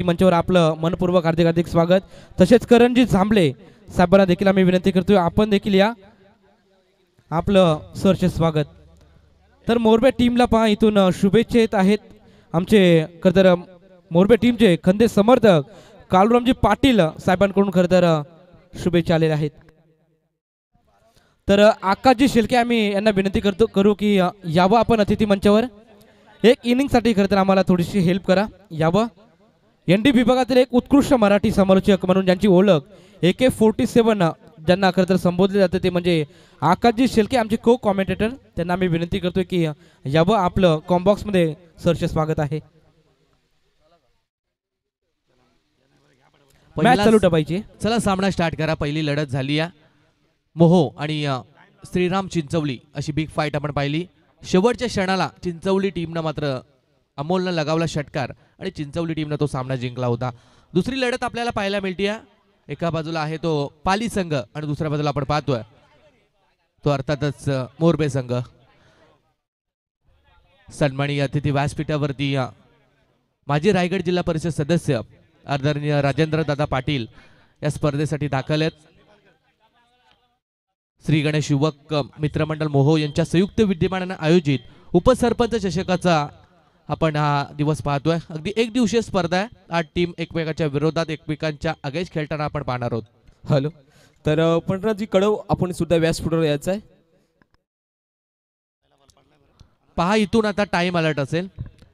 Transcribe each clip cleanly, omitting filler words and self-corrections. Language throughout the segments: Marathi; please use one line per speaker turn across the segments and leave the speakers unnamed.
मंचावर आपलं मनपूर्वक हार्दिक हार्दिक स्वागत. तसेच करणजी झांबले साहेबांना देखील आम्ही विनंती करतोय आपण देखील या, आपलं सरचे स्वागत. तर मोरबे टीमला पहा इथून शुभेच्छा येत आहेत. आमचे खरं तर मोरबे टीमचे खंदे समर्थक कालूरामजी पाटील साहेबांकडून खरं तर शुभेच्छा आलेल्या आहेत. तर आकाशजी शेळके आम्ही यांना विनंती करू की यावं आपण अतिथी मंचावर. एक इनिंगसाठी खरं तर आम्हाला थोडीशी हेल्प करा, यावं. एनडी विभागातील एक उत्कृष्ट मराठी समालोचक म्हणून ज्यांची ओळख AK-47 ज्यांना खरं तर संबोधले जाते ते म्हणजे आकाशजी शेळके आमचे को कॉमेंटेटर. त्यांना आम्ही विनंती करतोय की यावं, आपलं कॉम्बॉक्समध्ये सरचे स्वागत आहे. मॅच चालू ठेवायची.
चला सामना स्टार्ट करा. पहिली लढत झाली या मोहो आणि श्रीराम चिंचवली अशी बिग फाईट आपण पाहिली. शेवटच्या क्षणाला चिंचवली टीमनं मात्र अमोलनं लगावला षटकार आणि चिंचवली टीमनं तो सामना जिंकला होता. दुसरी लढत आपल्याला पाहायला मिळते. एका बाजूला आहे तो पाली संघ आणि दुसऱ्या बाजूला आपण पाहतोय तो अर्थातच मोरबे संघ. सन्माननीय अतिथी व्यासपीठावरती माजी रायगड जिल्हा परिषद सदस्य आदरणीय राजेंद्र दादा पाटील या स्पर्धेसाठी दाखल आहेत. श्री गणेश युवक मित्रमंडळ मोहो यांच्या संयुक्त विद्यमानाने आयोजित उपसरपंच चषकाचा आपण हा दिवस पाहतोय. अगदी एक दिवसीय स्पर्धा आहे. 8 टीम एकमेकांच्या विरोधात एकमेकांच्या आगेच खेळताना आपण पाहणार आहोत.
हॅलो, तर पंढराजी कडव आपण सुद्धा व्यासपीठावर यायचं आहे.
पहा इथून आता टाइम अलर्ट असेल.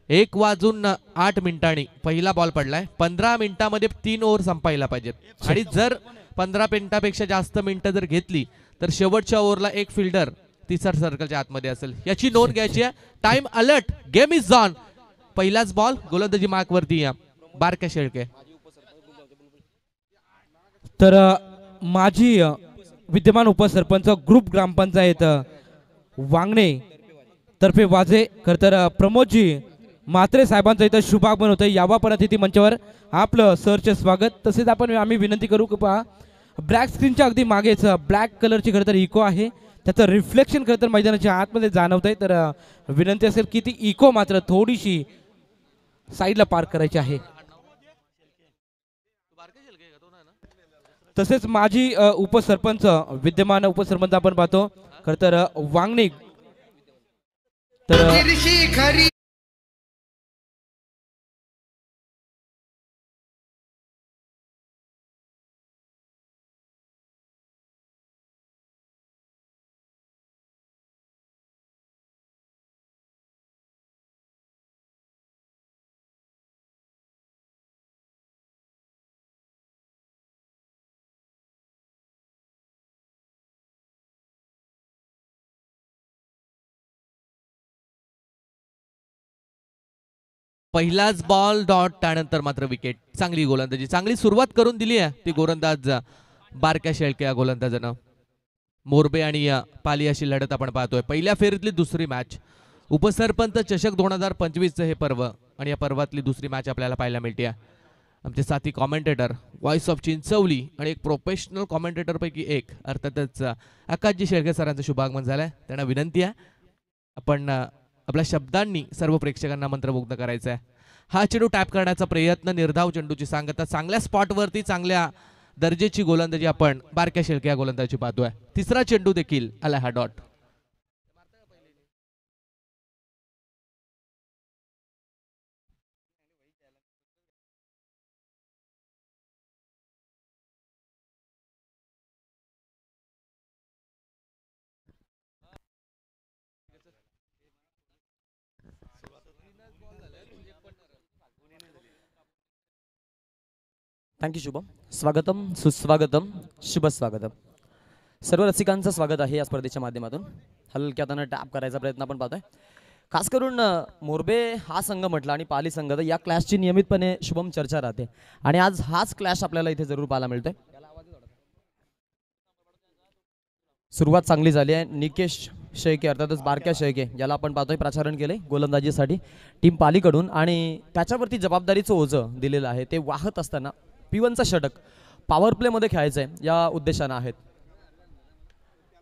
1:08 पहिला बॉल पडलाय. 15 मिनिटांमध्ये 3 ओव्हर संपायला पाहिजेत आणि जर 15 मिनिटापेक्षा जास्त मिनिटं जर घेतली तर शेवटच्या ओव्हरला एक फिल्डर तिसऱ्या सर्कलच्या आतमध्ये असेल, याची नोंद घ्यायची आहे. Time alert, game is on. पहिलाच बॉल गोलंदाजी मार्क वरती या बारक्या शेळके.
तर माजी विद्यमान उपसरपंच ग्रुप ग्रामपंचायत वांगणे तर्फे वाजे खरं तर प्रमोदजी म्हात्रे साहेबांचं इथं शुभागमन होतं. यावा पण अतिथी मंचावर आपलं सरचे स्वागत. तसेच आम्ही विनंती करू की पहा ब्लॅक स्क्रीनच्या अगदी मागेच ब्लॅक कलरची खरं तर इको आहे, त्याचं रिफ्लेक्शन खरं तर मैदानाच्या आतमध्ये जाणवत आहे. तर विनंती असेल की ती इको मात्र थोडीशी साईडला पार्क करायची आहे. तसेच माजी उपसरपंच विद्यमान उपसरपंच आपण पाहतो खरं तर वांगणी. तर
पहिलाच बॉल डॉट, त्यानंतर मात्र विकेट. चांगली गोलंदाजी, चांगली सुरुवात करून दिली आहे ती गोलंदाज बारक्या शेळके या गोलंदाजानं. मोरबे आणि पाली अशी लढत आपण पाहतोय. पहिल्या फेरीतली दुसरी मॅच, उपसरपंच चषक 2025चं हे पर्व आणि या पर्वातली दुसरी मॅच आपल्याला पाहायला मिळते. आमचे साथी कॉमेंटेटर व्हॉइस ऑफ चिंचवली आणि एक प्रोफेशनल कॉमेंटेटर पैकी एक अर्थातच आकाशजी शेळके सरांचं शुभागमन झालंय. त्यांना विनंती आहे आपण आपल्या शब्दांनी सर्व प्रेक्षकांना मंत्रमुग्ध करायचं आहे. हा चेंडू टॅप करण्याचा प्रयत्न, निर्धाव चेंडूची सांगता, चांगल्या स्पॉटवरती चांगल्या दर्जेची गोलंदाजी आपण बारक्या शेळके या गोलंदाजी पाहतोय. तिसरा चेंडू देखील आला हा डॉट.
थँक्यू शुभम. स्वागतम, सुस्वागतम, शुभ स्वागतम. सर्व रसिकांचं स्वागत आहे या स्पर्धेच्या माध्यमातून. हलक्या हातानं टॅप करायचा प्रयत्न आपण पाहतोय. खास करून मोरबे हा संघ म्हटला आणि पाली संघ, तर या क्लॅशची नियमितपणे शुभम चर्चा राहते आणि आज हाच क्लॅश आपल्याला इथे जरूर पाहायला मिळतोय. सुरुवात चांगली झाली आहे. निकेश शेळके अर्थातच बारक्या शेळके याला आपण पाहतोय प्राचारण केले गोलंदाजीसाठी टीम पालीकडून आणि त्याच्यावरती जबाबदारीचं ओझं दिलेलं आहे. ते वाहत असताना P1चा षटक पॉवर प्लेमध्ये खेळायचं आहे या उद्देशानं आहेत.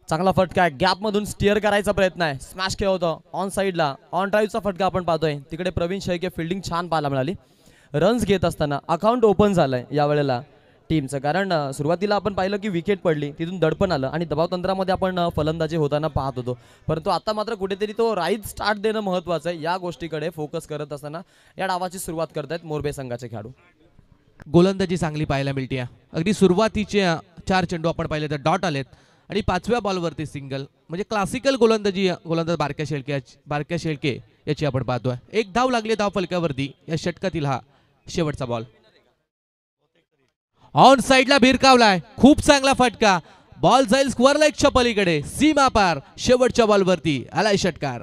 चांगला फटका आहे, गॅपमधून स्टिअर करायचा प्रयत्न आहे, स्मॅश केला होता ऑन साईडला. ऑन ड्राईव्हचा फटका आपण पाहतोय. तिकडे प्रवीण शेळके फिल्डिंग छान पाहायला मिळाली. रन्स घेत असताना अकाउंट ओपन झालंय यावेळेला टीमचं. कारण सुरुवातीला आपण पाहिलं की विकेट पडली, तिथून दडपण आलं आणि दबाव तंत्रामध्ये आपण फलंदाजी होताना पाहत होतो. परंतु आता मात्र कुठेतरी तो राईट स्टार्ट देणं महत्त्वाचं आहे. या गोष्टीकडे फोकस करत असताना या डावाची सुरुवात करतायत मोरबे संघाचे खेळाडू.
गोलंदाजी चांगली पाहायला मिळते. अगदी सुरुवातीचे 4 चेंडू आपण पाहिले तर डॉट आलेत आणि 5व्या बॉलवरती सिंगल. म्हणजे क्लासिकल गोलंदाजी गोलंदाज बारक्या शेळके याची आपण पाहतोय. एक धाव लागली धाव फलकावरती या षटकातील हा शेवटचा बॉल. ऑन साइडला भिरकावलाय, खूप चांगला फटका. बॉल जाईल स्क्वेअर लेगच्या पलीकडे, सीमा पार. शेवटच्या बॉलवरती आलाय षटकार.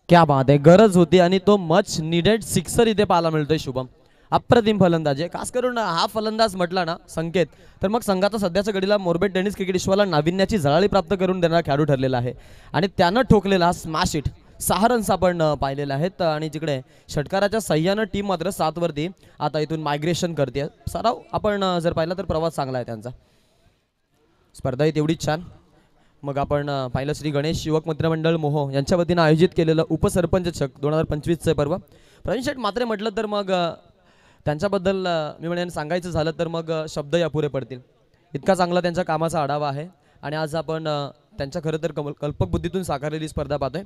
क्या बात आहे, गरज होती आणि तो मच निडेड सिक्सर इथे पाहायला मिळतोय शुभम. अप्रतिम फलंदाज आहे. खास करून हा फलंदाज म्हटला ना संकेत, तर मग संघाचा सध्याच्या घडीला मोरबे टेनिस क्रिकेट विश्वाला नाविन्याची झळाळी प्राप्त करून देणारा खेळाडू ठरलेला आहे. आणि त्यानं ठोकलेला हा स्मॅश हिट 6 रन्स आपण पाहिलेले आहेत. आणि तिकडे षटकाराच्या सह्यानं टीम मात्र 7 वरती आता इथून मायग्रेशन करते. सराव आपण जर पाहिला तर प्रवास चांगला आहे त्यांचा. स्पर्धा ही तेवढीच छान. मग आपण पाहिलं श्री गणेश युवक मित्रमंडळ मोहो यांच्या वतीनं आयोजित केलेलं उपसरपंच चषक 2025चं पर्व. प्रवीण शेठ मात्रे म्हटलं तर मग त्यांच्याबद्दल मी म्हणेन सांगायचं झालं तर मग शब्द अपुरे पडतील. इतका चांगला त्यांच्या कामाचा आढावा आहे. आणि आज आपण त्यांच्या खरं तर कल्पक बुद्धीतून साकारलेली स्पर्धा पाहतोय.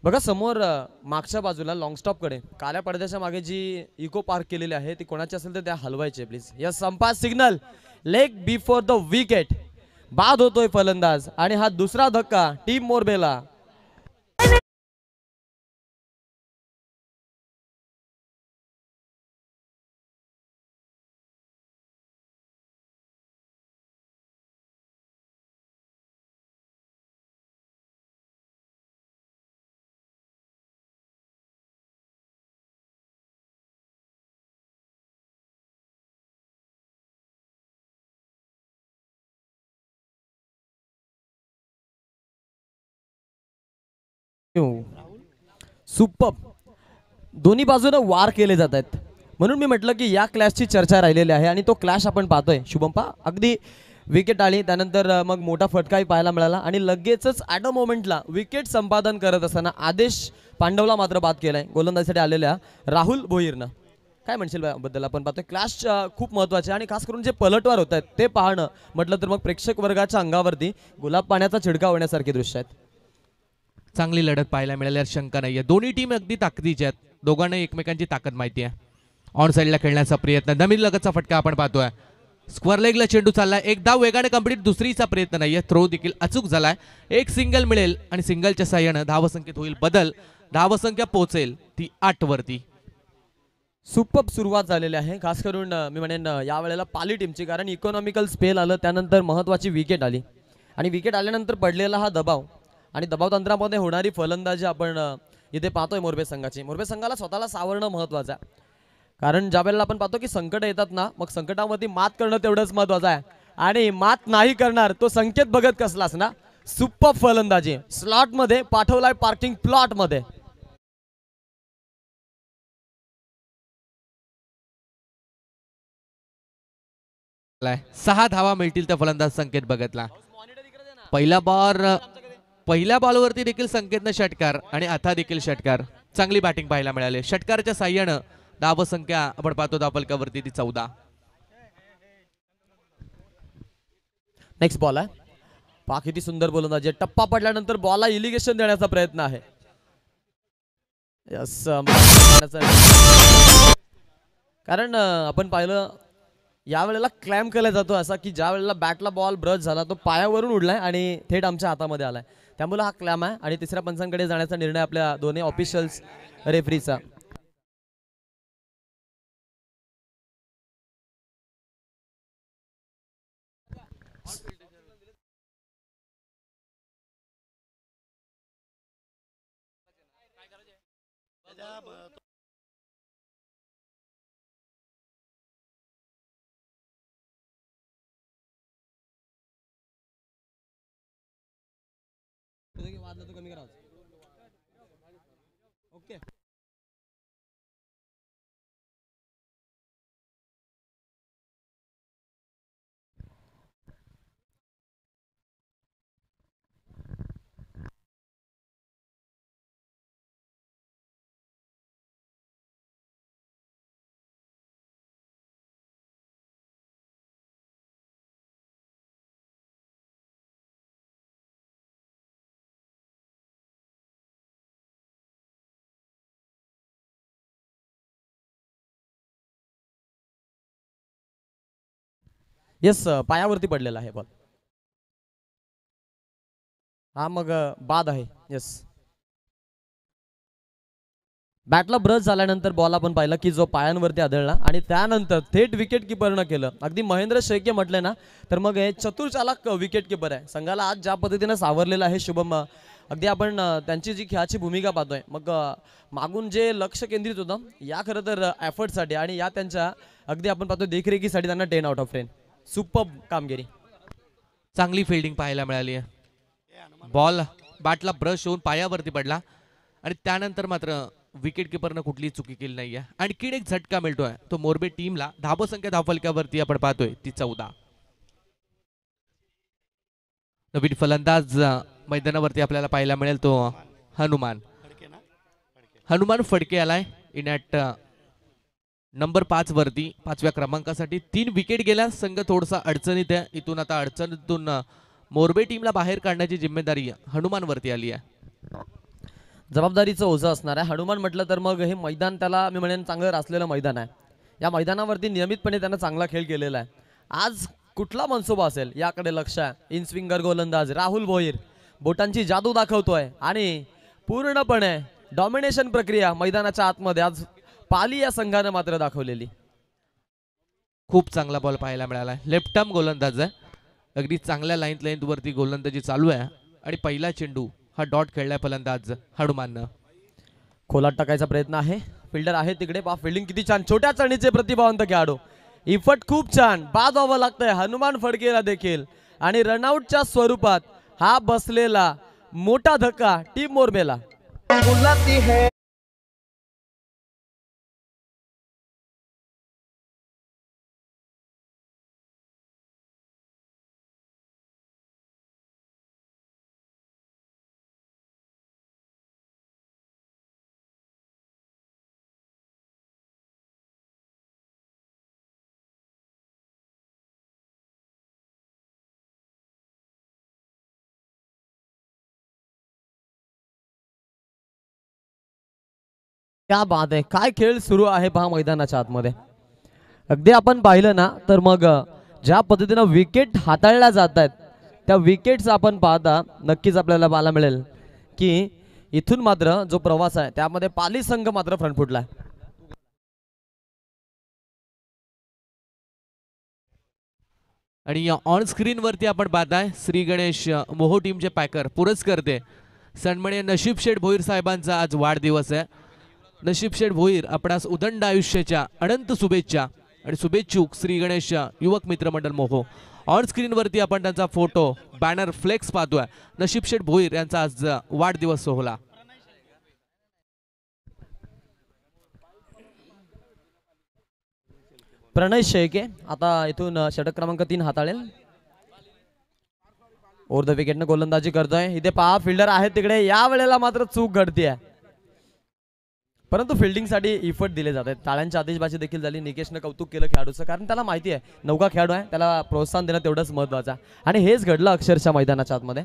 बघा समोर मागच्या बाजूला लॉंग स्टॉप कडे काळ्या पडद्याच्या मागे जी इको पार्क केलेली आहे ती कोणाची असेल तर त्या हलवायचे प्लीज. यस, संपास signal leg before the wicket. बाद होतोय फलंदाज आणि हा दुसरा धक्का टीम मोरबेला. सुपर. दोन्ही बाजूनं वार केले जात आहेत म्हणून मी म्हटलं की या क्लॅशची चर्चा राहिलेली आहे. आणि तो क्लॅश आपण पाहतोय शुभम पा. अगदी विकेट आली त्यानंतर मग मोठा फटकाही पाहायला मिळाला आणि लगेचच ॲट अ मोमेंटला विकेट संपादन करत असताना आदेश पांडवला मात्र बाद केलाय गोलंदाजीसाठी आलेल्या राहुल भोईरनं. काय म्हणशील बद्दल आपण पाहतोय क्लॅश खूप महत्त्वाचे आणि खास करून जे पलटवार होत आहेत ते पाहणं म्हटलं तर मग प्रेक्षक वर्गाच्या अंगावरती गुलाब पाण्याचा छिडकाव होण्यासारखे दृश्य आहेत.
चांगली लढत पाहायला मिळाली शंका नाहीये. दोन्ही टीम अगदी ताकदीच्या आहेत. दोघांना एकमेकांची ताकद माहिती आहे. ऑन साइडला खेळण्याचा प्रयत्न, नवीन लगतचा फटका आपण पाहतोय. स्क्वेअर लेगला चेंडू चाललाय, एक धाव वेगाने कंप्लीट, दुसरीचा प्रयत्न नाहीये. थ्रो देखील अचूक झालाय. एक सिंगल मिळेल आणि सिंगलच्या साह्यानं धावसंख्येत होईल बदल. धावसंख्या पोहोचेल ती 8 वरती.
सुपर सुरुवात झालेली आहे खास करून मी म्हणेन यावेळेला पाली टीमची. कारण इकॉनॉमिकल स्पेल आलं त्यानंतर महत्त्वाची विकेट आली आणि विकेट आल्यानंतर पडलेला हा दबाव आणि दबाव तंत्रामध्ये होणारी फलंदाजी आपण इथे पाहतोय मोरबे संघाची. मोरबे संघाला स्वतःला सावरणं महत्त्वाचं आहे. कारण ज्या वेळेला आपण पाहतो की संकट येतात ना मग संकटामध्ये मात करणं तेवढंच महत्त्वाचं आहे. आणि मात नाही करणार तो संकेत बघत कसलास ना. सुपर फलंदाजी स्लॉटमध्ये पाठवलाय पार्किंग प्लॉटमध्ये.
लाय. 6 धावा मिळतील त्या फलंदाज संकेत बघतला. पहिल्या बॉलवरती देखील संकेतनं षटकार आणि आता देखील षटकार. चांगली बॅटिंग पाहायला मिळाली. षटकारच्या साह्यानं धावसंख्या आपण पाहतो धावफलकावरती ती 14.
नेक्स्ट बॉल आहे. पहा किती सुंदर गोलंदाजी. टप्पा पडल्यानंतर बॉलला इलिगेशन देण्याचा प्रयत्न आहे. यस, कारण आपण पाहिलं यावेळेला क्लॅम केला जातो असा की ज्या वेळेला बॅटला बॉल ब्रश झाला तो पायावरून उडलाय आणि थेट आमच्या हातामध्ये आलाय. त्यामुळे हा क्लॅम आहे आणि तिसऱ्या पंचांकडे जाण्याचा निर्णय आपल्या दोन्ही ऑफिशियल्स रेफरीचा. ओके. येस, पायावरती पडलेला आहे बॉल. हा मग बाद आहे. येस. बॅटला ब्रश झाल्यानंतर बॉल आपण पाहिला की जो पायांवरती आदळला आणि त्यानंतर थेट विकेट किपरनं केलं. अगदी महेंद्र शेळके म्हटले ना तर मग हे चतुर्चालक विकेट किपर आहे. संघाला आज ज्या पद्धतीनं सावरलेलं आहे शुभम, अगदी आपण त्यांची जी खेळाची भूमिका पाहतोय, मग मागून जे लक्ष केंद्रित होतं या खरं तर एफर्टसाठी आणि या त्यांच्या अगदी आपण पाहतो देखरेखीसाठी त्यांना 10 आउट ऑफ 10. सुपर कामगिरी.
चांगली फिल्डिंग पाहायला मिळाली आहे. बॉल बॅटला ब्रश होऊन पायावरती पडला आणि त्यानंतर मात्र विकेट किपरनं कुठलीही चुकी केली नाहीये. आणखीन एक झटका मिळतोय तो मोरबे टीमला. धावसंख्या धावफलकावरती आपण पाहतोय ती 14. नवीन फलंदाज मैदानावरती आपल्याला पाहायला मिळेल तो हनुमान फडके आलाय इन ॲट नंबर 5 वरती 5व्या क्रमांकासाठी. 3 विकेट गेल्या. संघ थोडासा अडचणीत आहे. इथून आता अडचणीतून मोरबे टीमला बाहेर काढण्याची जिम्मेदारी हनुमानवरती आली आहे.
जबाबदारीचं ओझं असणार आहे. हनुमान म्हटलं तर मग हे मैदान त्याला मी म्हणेन चांगलं रासलेलं मैदान आहे. या मैदानावरती नियमितपणे त्यानं चांगला खेळ केलेला आहे. आज कुठला मनसोबा असेल याकडे लक्ष आहे. इन स्विंगर गोलंदाज राहुल भोईर बोटांची जादू दाखवतोय आणि पूर्णपणे डॉमिनेशन प्रक्रिया मैदानाच्या आतमध्ये आज पाली या संघानं मात्र दाखवलेली.
खूप चांगला बॉल पाहायला मिळाला. लेफ्ट आर्म गोलंदाज आहे. अगदी चांगल्या लेंथ वरती गोलंदाजी चालू आहे आणि पहिला चेंडू हा डॉट खेळलाय फलंदाज हनुमाननं.
खोलात टाकायचा प्रयत्न आहे. फिल्डर आहे तिकडे. बा फिल्डिंग किती छान. छोट्या चणीचे प्रतिभावंत खेळाडू. इफट खूप छान. बाद व्हावं लागतंय हनुमान फडकेला देखील आणि रनआउटच्या स्वरूपात हा बसलेला मोठा धक्का टीम मोरबेला. क्या बात आहे. काय खेळ सुरू आहे पहा मैदानाच्या आतमध्ये. अगदी आपण पाहिलं ना तर मग ज्या पद्धतीनं विकेट हाताळल्या जात आहेत त्या विकेट्स आपण पाहता नक्कीच आपल्याला पाहायला मिळेल की इथून मात्र जो प्रवास आहे त्यामध्ये पाली संघ मात्र फ्रंट फुटला.
आणि ऑन स्क्रीन वरती आपण पाहताय श्री गणेश मोहो टीमचे पॅकर पुरस्कर्ते सन्माननीय नशीब शेठ भोईर साहेबांचा आज वाढदिवस आहे. नशीब शेठ भोईर आपणास उदंड आयुष्याच्या अनंत शुभेच्छा आणि शुभेच्छुक श्री गणेश युवक मित्र मंडळ मोहो. ऑन स्क्रीन वरती आपण त्यांचा फोटो बॅनर फ्लेक्स पाहतोय. नशीब शेठ भोईर यांचा आज वाढदिवस सोहळा.
प्रणय शेळके आता इथून षटक क्रमांक 3 हाताळेल. ओव्हर द विकेटनं गोलंदाजी करतोय. इथे पहा फिल्डर आहे तिकडे. या वेळेला मात्र चूक घडतीये परंतु फिल्डिंगसाठी इफर्ट दिले जात आहेत. टाळ्यांची आतिषबाजी देखील झाली. निकेशनं कौतुक केलं खेळाडूचं कारण त्याला माहिती आहे नौका खेळाडू आहे त्याला प्रोत्साहन देणं तेवढंच महत्त्वाचं आहे आणि हेच घडलं अक्षरशः मैदानाच्या आतमध्ये.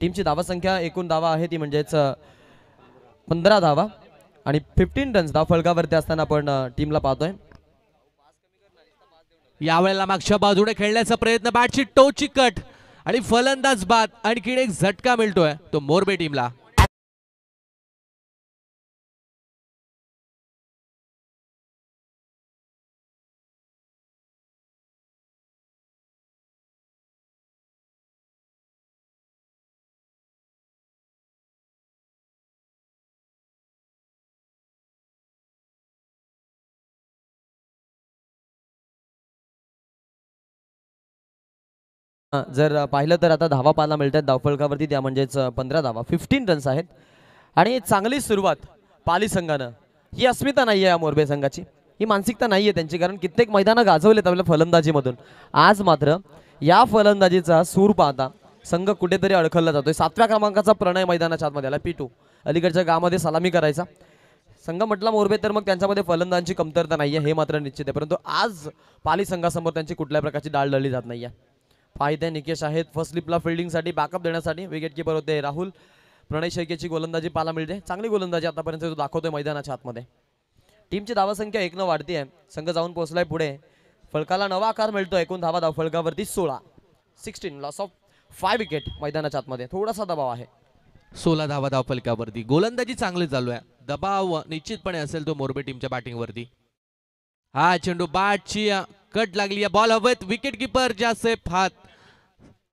टीमची धावासंख्या एकूण धावा आहे ती म्हणजेच 15 धावा आणि 15 रन्स धाव फलकावरती असताना आपण टीमला पाहतोय.
यावेळेला मागच्या बाजूने खेळण्याचा प्रयत्न. बॅटची टोची कट आणि फलंदाज बाद. आणखीन एक झटका मिळतोय तो मोरबे टीमला.
जर पाहिलं तर आता धावा पाहायला मिळतात धावफलकावरती, त्या म्हणजेच 15 धावा, 15 रन्स आहेत. आणि चांगली सुरुवात पाली संघानं. ही अस्मिता नाही आहे या मोरबे संघाची, ही मानसिकता नाही आहे त्यांची, कारण कित्येक मैदानं गाजवलेत आपल्या फलंदाजीमधून. आज मात्र या फलंदाजीचा सूर पाहता संघ कुठेतरी अडखळला जातोय. 7व्या क्रमांकाचा प्रणय मैदानाच्या आतमध्ये आला. P2 अलीकडच्या गावामध्ये सलामी करायचा संघ म्हटला मोरबे, तर मग त्यांच्यामध्ये फलंदाजांची कमतरता नाही आहे हे मात्र निश्चित आहे. परंतु आज पाली संघासमोर त्यांची कुठल्याही प्रकारची डाळ दळली जात नाही आहे. फायदे निकेश आहेत फर्स्ट स्लिपला फिल्डिंगसाठी बॅकअप देण्यासाठी. विकेट किपर होते राहुल. प्रणय शेळकेची गोलंदाजी पाहायला मिळते, चांगली गोलंदाजी आतापर्यंत तो दाखवतोय मैदानाच्या आतमध्ये. टीमची धावसंख्या 1 न वाढती आहे. संघ जाऊन पोहोचलाय पुढे. फलकाला नवा आकार मिळतोय. एकूण धावा धावफलकावरती 16 लॉस ऑफ 5 विकेट मैदानाच्या आतमध्ये. थोडासा दबाव आहे.
16 धावा धावफलकावरती. गोलंदाजी चांगली चालू आहे. दबाव निश्चितपणे असेल तो मोरबे टीमच्या बॅटिंगवरती. हा चेंडू बॅटची कट लागली. बॉल हवेत. विकेट किपर जासेफ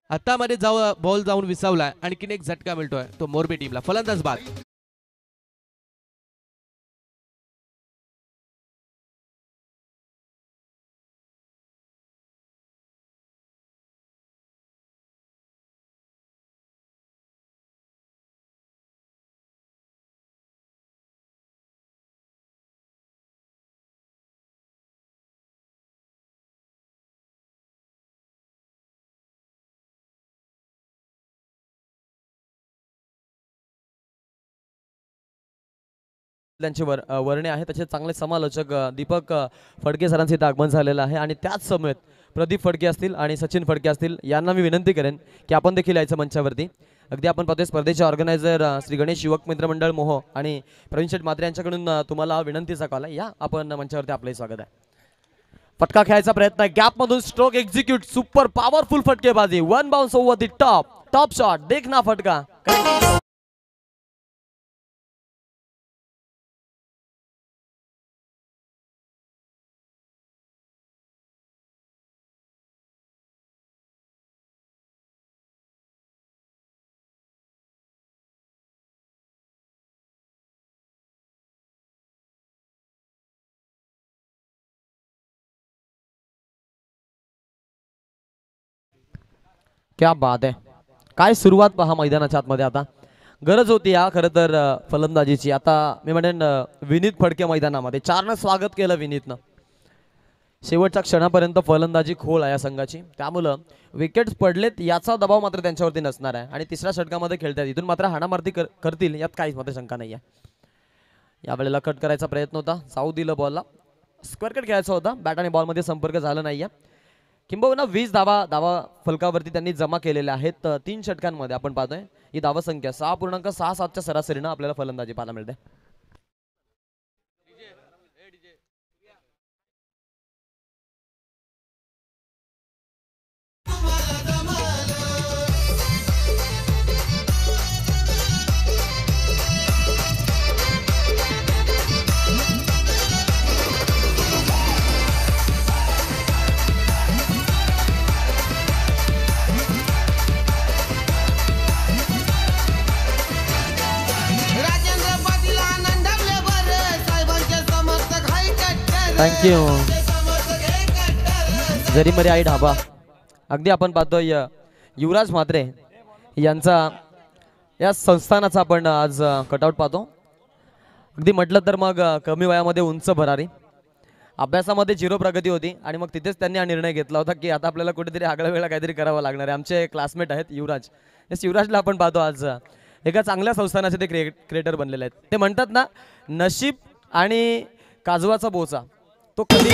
हातामध्ये बॉल जाऊन विसावलाय. आणखीन एक झटका मिळतोय तो मोरबे टीमला. फलंदाज बाद.
त्यांचे वर्णे आहे तसे चांगले समालोचक दीपक फडके सरांचे इथं आगमन झालेलं आहे. आणि त्याच समेत प्रदीप फडके असतील आणि सचिन फडके असतील यांना मी विनंती करेन की आपण देखील यायचं मंचावरती. अगदी आपण पाहतोय स्पर्धेचे ऑर्गनायझर श्री गणेश युवक मित्र मंडळ मोहो आणि प्रवीण शेठ म्हात्रे यांच्याकडून तुम्हाला विनंतीचा कॉल आहे. या आपण मंचावरती आपलंही स्वागत आहे. फटका खेळायचा प्रयत्न आहे. गॅपमधून स्ट्रोक एक्झिक्यूट. सुपर पॉवरफुल फटकेबाजी. 1 bounce over the top shot. देखना फटका. क्या बात आहे. काय सुरुवात पहा मैदानाच्या आतमध्ये. आता गरज होती या खरं तर फलंदाजीची. आता मी म्हणेन विनीत फडके मैदानामध्ये 4 स्वागत केलं विनीतनं. शेवटच्या क्षणापर्यंत फलंदाजी खोल आहे या संघाची, त्यामुळं विकेट्स पडलेत याचा दबाव मात्र त्यांच्यावरती नसणार आहे. आणि तिसऱ्या षटकामध्ये खेळतात. इथून मात्र हाणामारती करतील यात काहीच मात्र शंका नाही आहे. यावेळेला कट करायचा प्रयत्न होता. साऊ दिलं बॉलला. स्क्वेअर कट खेळायचा होता. बॅट आणि बॉलमध्ये संपर्क झाला नाही आहे. किंबहुना 20 धावा फलकावरती त्यांनी जमा केलेल्या आहेत 3 षटकांमध्ये. आपण पाहतोय ही धावा संख्या 6.67च्या सरासरीनं आपल्याला फलंदाजी पाहायला मिळते. थँक्यू. जरी मरी आई ढाबा. अगदी आपण पाहतोय युवराज म्हात्रे यांचा या संस्थानाचा आपण आज कटआउट पाहतो. अगदी म्हटलं तर मग कमी वयामध्ये उंच भरारी. अभ्यासामध्ये 0 प्रगती होती आणि मग तिथेच त्यांनी हा निर्णय घेतला होता की आता आपल्याला कुठेतरी आगळा वेळा काहीतरी करावं लागणार आहे. आमचे क्लासमेट आहेत युवराज. युवराजला आपण पाहतो आज एका चांगल्या संस्थानाचे ते क्रिएटर बनलेले आहेत. ते म्हणतात ना, नशीब आणि काजवाचा बोचा तो कधी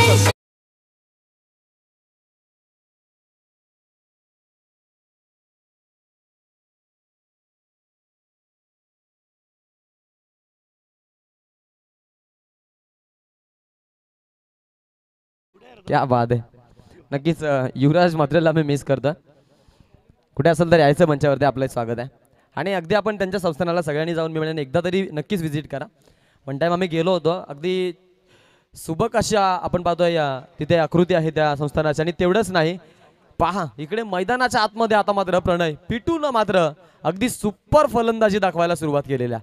क्या बात आहे. नक्कीच युवराज म्हात्रेला मी मिस करतो. कुठे असेल तर यायचं मंचावरती आपलं स्वागत आहे. आणि अगदी आपण त्यांच्या संस्थानाला सगळ्यांनी जाऊन मिळून एकदा तरी नक्कीच व्हिजिट करा. वन टाइम आम्ही गेलो होतो. अगदी सुबक अशा आपण पाहतोय तिथे आकृती आहे त्या संस्थानाची. आणि तेवढंच नाही, पहा इकडे मैदानाच्या आतमध्ये आता मात्र प्रणय P2 न मात्र अगदी सुपर फलंदाजी दाखवायला सुरुवात केलेल्या.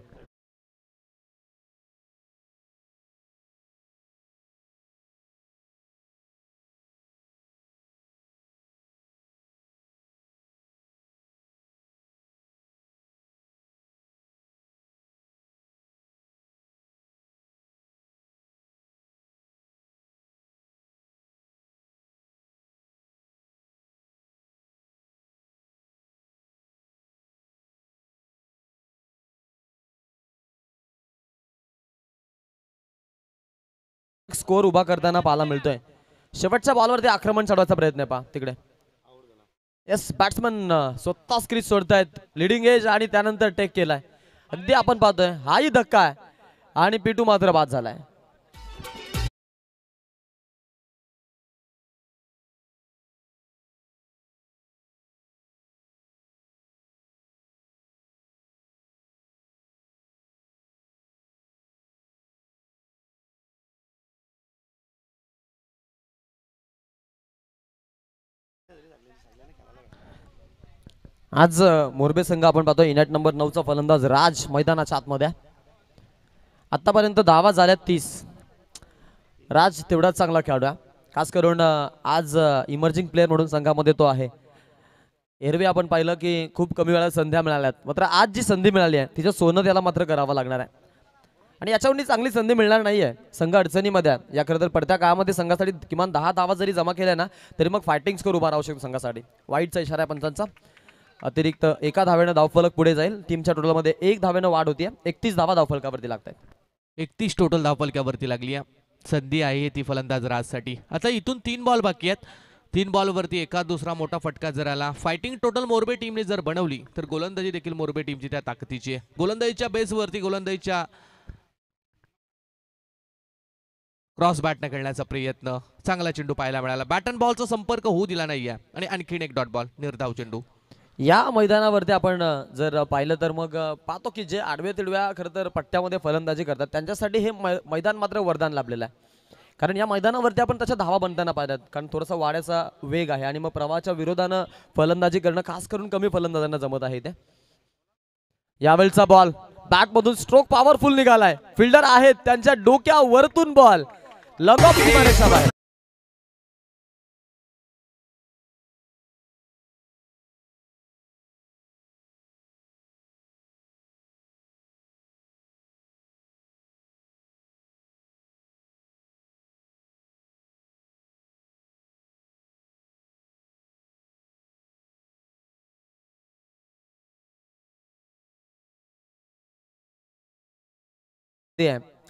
स्कोर उभा करताना पाहायला मिळतोय. शेवटच्या बॉलवरती आक्रमण चढवायचा प्रयत्न आहे पहा तिकडे. येस, बॅट्समन स्वतः क्रीज सोडतायत, लिडिंग एज आणि त्यानंतर टेक केलाय. अगदी आपण पाहतोय हाही धक्का आहे आणि पिटू मात्र बाद झालाय. आज मोरबे संघ आपण पाहतोय युनाइट नंबर 9चा फलंदाज राज मैदानाच्या आतमध्ये. आतापर्यंत धावा झाल्या 30. राज तेवढाच चांगला खेळाडू आहे, खास करून आज इमर्जिंग प्लेअर म्हणून संघामध्ये तो आहे. एरवी आपण पाहिलं की खूप कमी वेळा संध्या मिळाल्यात, मात्र आज जी संधी मिळाली आहे तिचं सोनं त्याला मात्र करावं लागणार आहे. आणि याच्यावरती चांगली संधी मिळणार नाही आहे. संघ अडचणीमध्ये आहे. या खरं तर पडत्या काळामध्ये संघासाठी किमान 10 धावा जरी जमा केल्या ना तरी मग फायटिंग स्कोर उभा राहू शकतो संघासाठी. वाईटचा इशारा आहे पंचांचा. अतिरिक्त एका धावेनं धावफलक पुढे जाईल. टीमच्या टोटलमध्ये 1 धावेनं वाढ होती. 31 धावा धावफलकावरती लागतात.
31 टोटल धावफलकावरती लागली आहे. संधी आहे ती फलंदाज राजसाठी. आता इथून 3 बॉल बाकी आहेत. 3 बॉलवरती एका दुसरा मोठा फटका जर आला, फायटिंग टोटल मोरबे टीमने जर बनवली तर गोलंदाजी देखील मोरबे टीमची त्या ताकदीची आहे. गोलंदाजीच्या बेसवरती गोलंदाजीच्या क्रॉस बॅटने खेळण्याचा प्रयत्न, चांगला चेंडू पाहायला मिळाला. बॅट अँड बॉलचा संपर्क होऊ दिला नाहीये आणि आणखीन एक डॉट बॉल, निर्धाव चेंडू.
या मैदानावरती आपण जर पाहिलं तर मग पाहतो की जे आडव्या तिडव्या खरं तर पट्ट्यामध्ये फलंदाजी करतात त्यांच्यासाठी हे मैदान मात्र वरदान लाभलेलं आहे. कारण या मैदानावरती आपण त्याच्या धावा बनताना पाहिल्यात, कारण थोडासा वाड्याचा वेग आहे आणि मग प्रवाहाच्या विरोधानं फलंदाजी करणं खास करून कमी फलंदाजांना जमत आहे. ते यावेळचा बॉल बॅटमधून स्ट्रोक पॉवरफुल निघालाय. फिल्डर आहेत त्यांच्या डोक्यावरतून बॉल लॉंग ऑफ सीमारेषा बाहेर.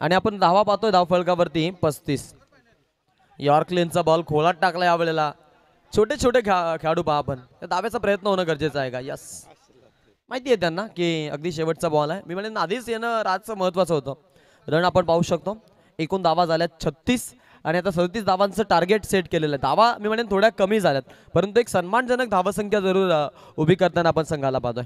आणि आपण धावा पाहतोय धावफलकावरती 35. यॉर्क लेनचा बॉल खोलात टाकला. यावेळेला छोटे छोटे खेळाडू पहा आपण, धाव्याचा प्रयत्न होणं गरजेचं आहे का. यस, माहिती आहे त्यांना की अगदी शेवटचा बॉल आहे. मी म्हणेन आधीच येणं राजचं महत्वाचं होतं. रन आपण पाहू शकतो. एकूण धावा झाल्यात 36 आणि आता 37 धावांचं टार्गेट सेट केलेलं आहे. धावा मी म्हणेन थोड्या कमी झाल्यात, परंतु एक सन्मानजनक धावसंख्या जरूर उभी करताना आपण संघाला पाहतोय.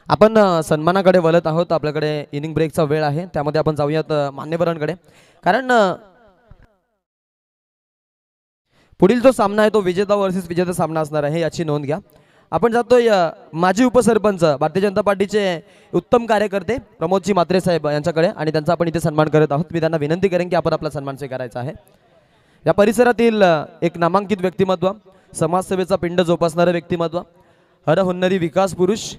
आपण सन्मानाकडे वळत आहोत. आपल्याकडे इनिंग ब्रेकचा वेळ आहे, त्यामध्ये आपण जाऊयात मान्यवरांकडे. कारण पुढील जो सामना आहे तो विजेता वर्सेस विजेता सामना असणार आहे, याची नोंद घ्या. आपण जातोय माजी उपसरपंच भारतीय जनता पार्टीचे उत्तम कार्यकर्ते प्रमोदजी म्हात्रे साहेब यांच्याकडे आणि त्यांचा आपण इथे सन्मान करत आहोत. मी त्यांना विनंती करेन की आपण आपला सन्मान स्वीकारायचा आहे. या परिसरातील एक नामांकित व्यक्तिमत्व, समाजसेवेचा पिंड जोपासणारे व्यक्तिमत्व, हरहुन्नरी विकास पुरुष,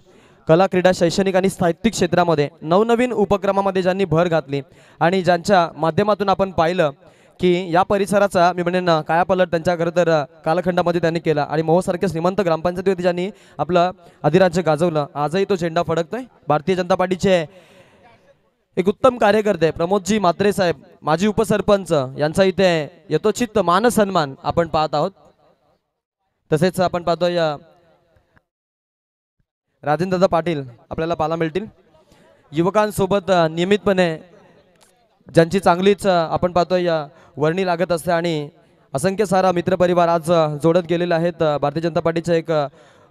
कला, क्रीडा, शैक्षणिक आणि साहित्यिक क्षेत्रामध्ये नवनवीन उपक्रमामध्ये ज्यांनी भर घातली आणि ज्यांच्या माध्यमातून आपण पाहिलं की या परिसराचा मी म्हणेन कायापालट त्यांच्या खरं तर कालखंडामध्ये त्यांनी केला आणि मोहोसारख्या श्रीमंत ग्रामपंचायतीवरती ज्यांनी आपलं अधिराज्य गाजवलं. आजही तो झेंडा फडकतोय. भारतीय जनता पार्टीचे एक उत्तम कार्यकर्ते प्रमोदजी म्हात्रे साहेब माजी उपसरपंच यांचा इथे यथोचित मान सन्मान आपण पाहत आहोत. तसेच आपण पाहतोय राजेंद्रदादा पाटील आपल्याला पाहायला मिळतील. युवकांसोबत नियमितपणे ज्यांची चांगलीच आपण पाहतोय वर्णी लागत असते आणि असंख्य सारा मित्रपरिवार आज जोडत गेलेले आहेत. भारतीय जनता पार्टीचे एक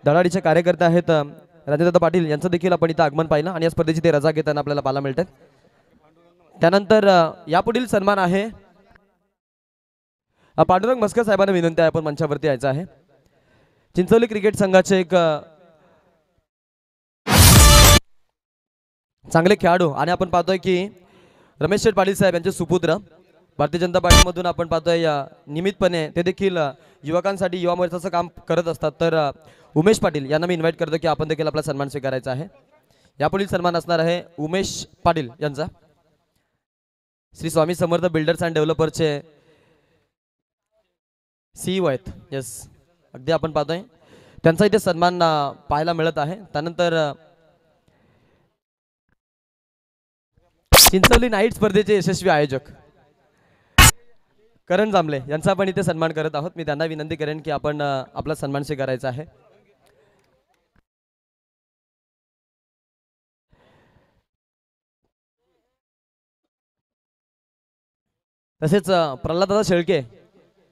धडाडीचे कार्यकर्ते आहेत राजेंद्रदादा पाटील यांचं देखील आपण इथं आगमन पाहिलं आणि या स्पर्धेची ते रजा घेताना आपल्याला पाहायला मिळतात. त्यानंतर यापुढील सन्मान आहे पांडुरंग मस्कर साहेबांना विनंती आहे आपण मंचावरती यायचं आहे. चिंचोली क्रिकेट संघाचे एक चांगले खेळाडू आणि आपण पाहतोय की रमेश शेठ पाटील साहेब यांचे सुपुत्र भारतीय जनता पार्टीमधून आपण पाहतोय नियमितपणे ते देखील युवकांसाठी युवा मोर्चाचं काम करत असतात. तर उमेश पाटील यांना मी इन्व्हाइट करतो की आपण देखील आपला सन्मान स्वीकारायचा आहे. यापुढील सन्मान असणार आहे उमेश पाटील यांचा. Shri Swami Samarth builders and डेव्हलपर्सचे CEO आहेत. येस, अगदी आपण पाहतोय त्यांचा इथे सन्मान पाहायला मिळत आहे. त्यानंतर चिंचवली नाईट स्पर्धेचे यशस्वी आयोजक करण जांभळे यांचा आपण इथे सन्मान करत आहोत. मी त्यांना विनंती करेन की आपण आपला सन्मान स्वीकारायचा आहे. तसेच प्रल्हाददादा शेळके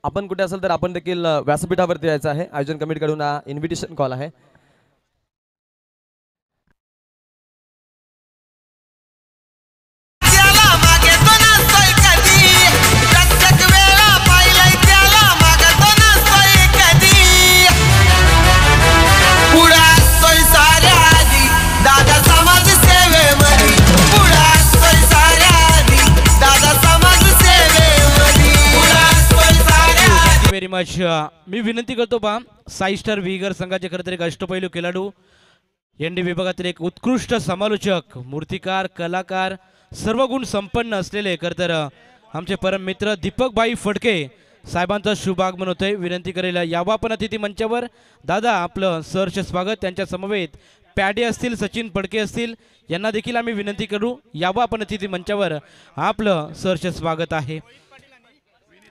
आपण कुठे असेल तर आपण देखील व्यासपीठावरती यायचं आहे. आयोजन कमिटीकडून हा इन्व्हिटेशन कॉल आहे.
Very much. मी विनंती करतो पहा साई स्टार विगर संघाचे खरं तर एक अष्टपैलू खेळाडू एनडी विभागातील एक उत्कृष्ट समालोचक मूर्तिकार कलाकार सर्व गुण संपन्न असलेले खरं तर आमचे परम मित्र दीपक भाई फडके साहेबांचा शुभ आगमन होतंय. विनंती करेल यावं आपण अतिथी मंचावर. दादा आपलं सहर्ष स्वागत. त्यांच्या समवेत पॅडे असतील सचिन फडके असतील यांना देखील आम्ही विनंती करू यावं आपण अतिथी मंचावर. आपलं सहर्ष स्वागत आहे.